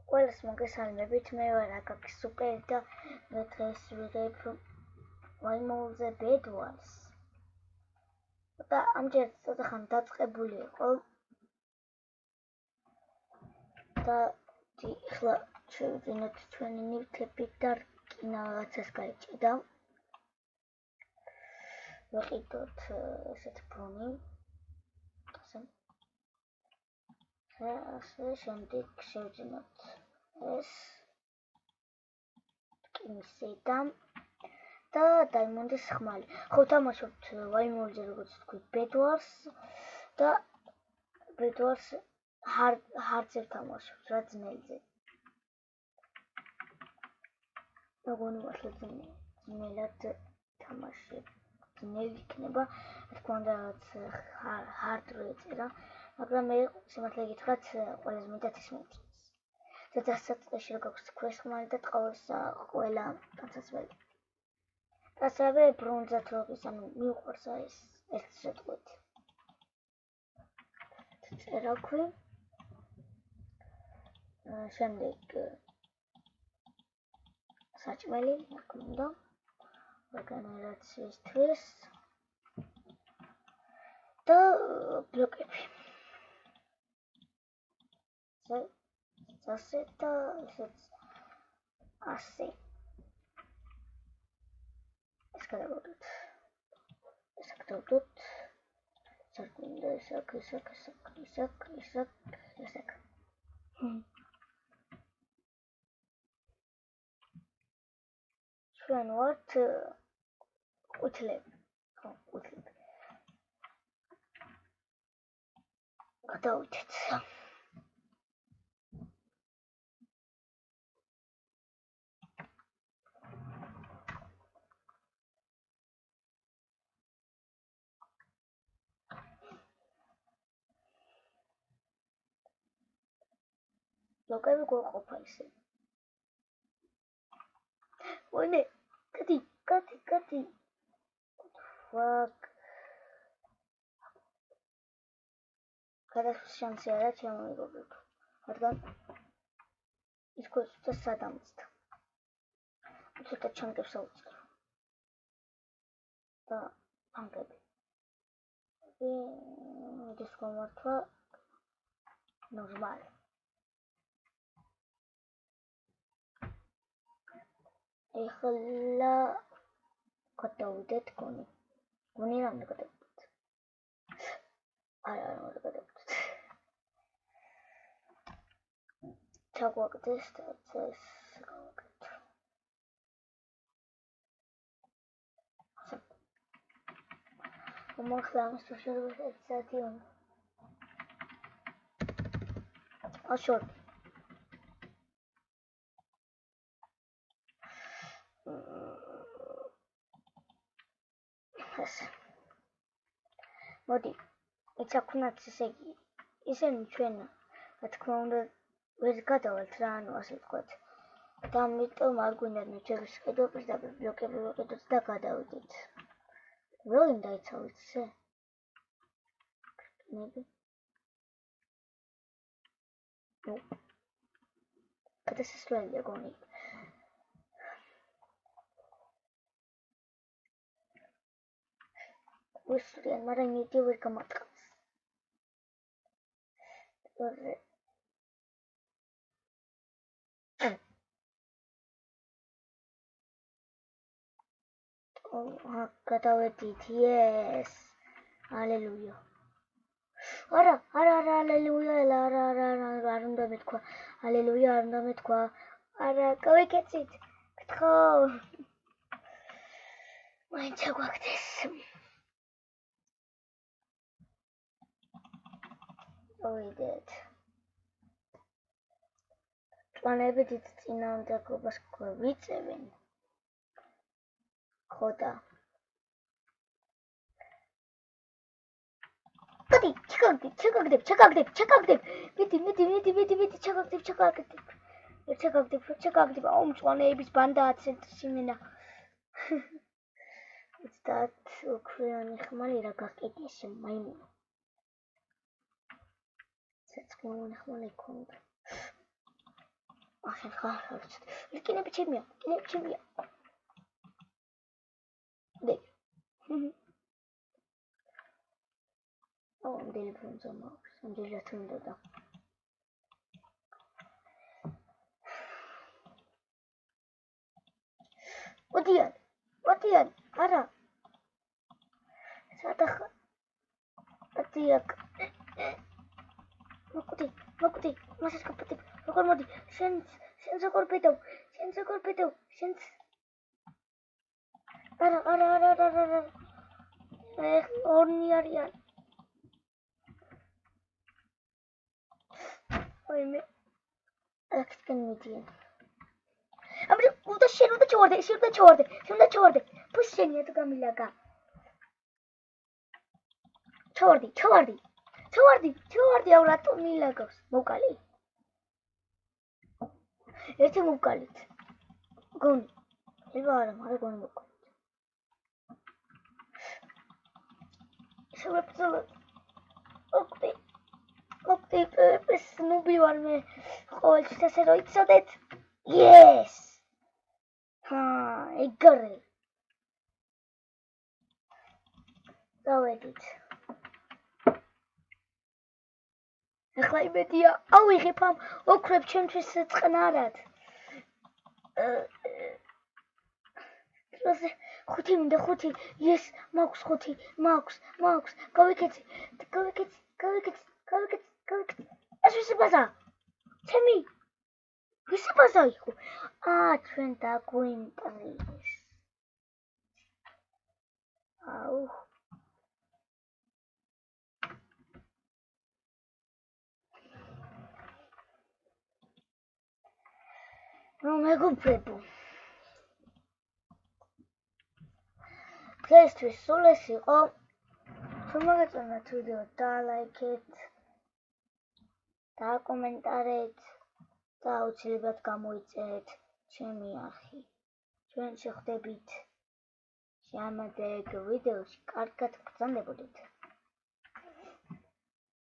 ყველას მოგესალმებით, მე ვარ აკაკი სუპერი და მე დღეს ვიღებ ვაიმოულზე Bed Wars. და ამჯერად ცოტა ხანი დაწყებული იყო. და ახლა შევძინოთ ჩვენი ნივთები და რკინა რაღაცას გაიჭიდა. ვიყიდოთ ესეთ ბრუნი. ასე შემდეგ შევძინოთ ეს რკინის ზედა და დაიმონდის ხმალი. ხო თამაშობთ ვაიმოულზე როგორც თქვი Bed Wars და Bed Wars hard-ზე თამაშობთ რა ძნელზე. მოგონი მართლა ძნელად თამაში ძნელი იქნება, რა თქმა უნდა hard რო ეწერა, მაგრამ მე სიმართლე გითხრათ ყველაზე მეტად ის მომწონს. და დასაწყისში რო გაქვს ქვეშ ხმალი და ტყავისა ყველა განსაცველი. და ასევე ბრონზად ლოგის, ანუ მიუყვარს ეს სიტყვით. წერაქვი. შემდეგ საჭმელი, რა თქმა უნდა, რეგენერაციისთვის და ბლოკები. ასე და ესეც ასე. ეს გადავდოთ. სარკინდა ისაკ. ჩვენ ვართ ყუთლები. ხო, ყუთლები. გადავიდეთ. ბლოკები გვაყოფა ისე. ვინე, კატი. Fuck. გადასვლის შანსი არა ჩემო მეგობრებო. რადგან ის კოშკი სადამწდა. ცოტა ჩანგებს აუწყო. და ანგები. ეს კომარტვა ნორმალი. ეხლა გადავიდეთ გონი. გონი რამე გადავიდეთ. არა გადავიდეთ. ჩაგვაგდეს და ეს გავაკეთე. მომხდამს შეიძლება საათი. აშორ. მოდი, ეცაქვნათ ესე იგი, ისინი ჩვენ, რა თქმა უნდა, ვერ გადავალთ რა, ანუ ასე ვთქვათ. და ამიტომ არ გვინდა ნიჩების შედო პირდაპირ ბლოკები ვიყიდოთ და გადავიდეთ. როგორ დაიცავით ესე? ნები. ნუ. გადასასვლელია გონი. ვისვრიან, მაგრამ ნიჭი ვერ გამარტყავს. გადავედით, yes. ალელუია. არა, ალელუია, არ უნდა მეთქვა. ალელუია, არ უნდა მეთქვა. არა, გავიქეცით. გთხოვ. მაინც აგვაგდეს. ვიდეთ. პლანები დიდ წინააღმდეგობას გვიწევენ. ხოდა. კადი, ჩაკაგდებ. მიდი, ჩაკაგდებ. აუ, მწვანეების ბანდაა ცენტრში მენა. 30 ოქროიანი ხმალი რა გაკეთეს მაიმუნო. ცეცხლოვანი ხმალი ქონდა. შენ ხარ ლიკინები ჩემია დე ტელეფონზე მაქვს ამჯერად უნდა და მოდიან არა სადახ ატიაკ მოკვდი მასას კაპიტი როგორ მოდი შენ როგორ პედავ შენ არა ორნი არიან ой მე აქცენ მიდიან ამრე უნდა ჩავარდე ფუს შენია თუ გამილაგა ჩავარდი აუ რატო მილაგავს მოკალი ერთი მოკალით გონი ება არა მაგრამ გონი მოკალი შევებწოლო ოქტი სნუბი ვარ მე ყოველთვის ასე რომ იცოდეთ yes ეგრე დავედით ახლა იმედია ავიღებ ამ ოქრებს ჩემთვის წყნარად როზე 5 მინდა 5 yes მაქვს 5 მაქვს გავიქეცი ეს ვისი ბაზა ჩემი ვისი ბაზა იყო ჩვენ დაგვიმტრეს აუ რომ მეგობრებო დღესთვის სულ ეს იყო თუ მოგეწონათ ვიდეო დალაიქეთ დაკომენტარეთ და აუცილებლად გამოიწერეთ ჩემი არხი ჩვენ შეხვდებით შემდეგი ვიდეოში კარგად გრძანდებოდეთ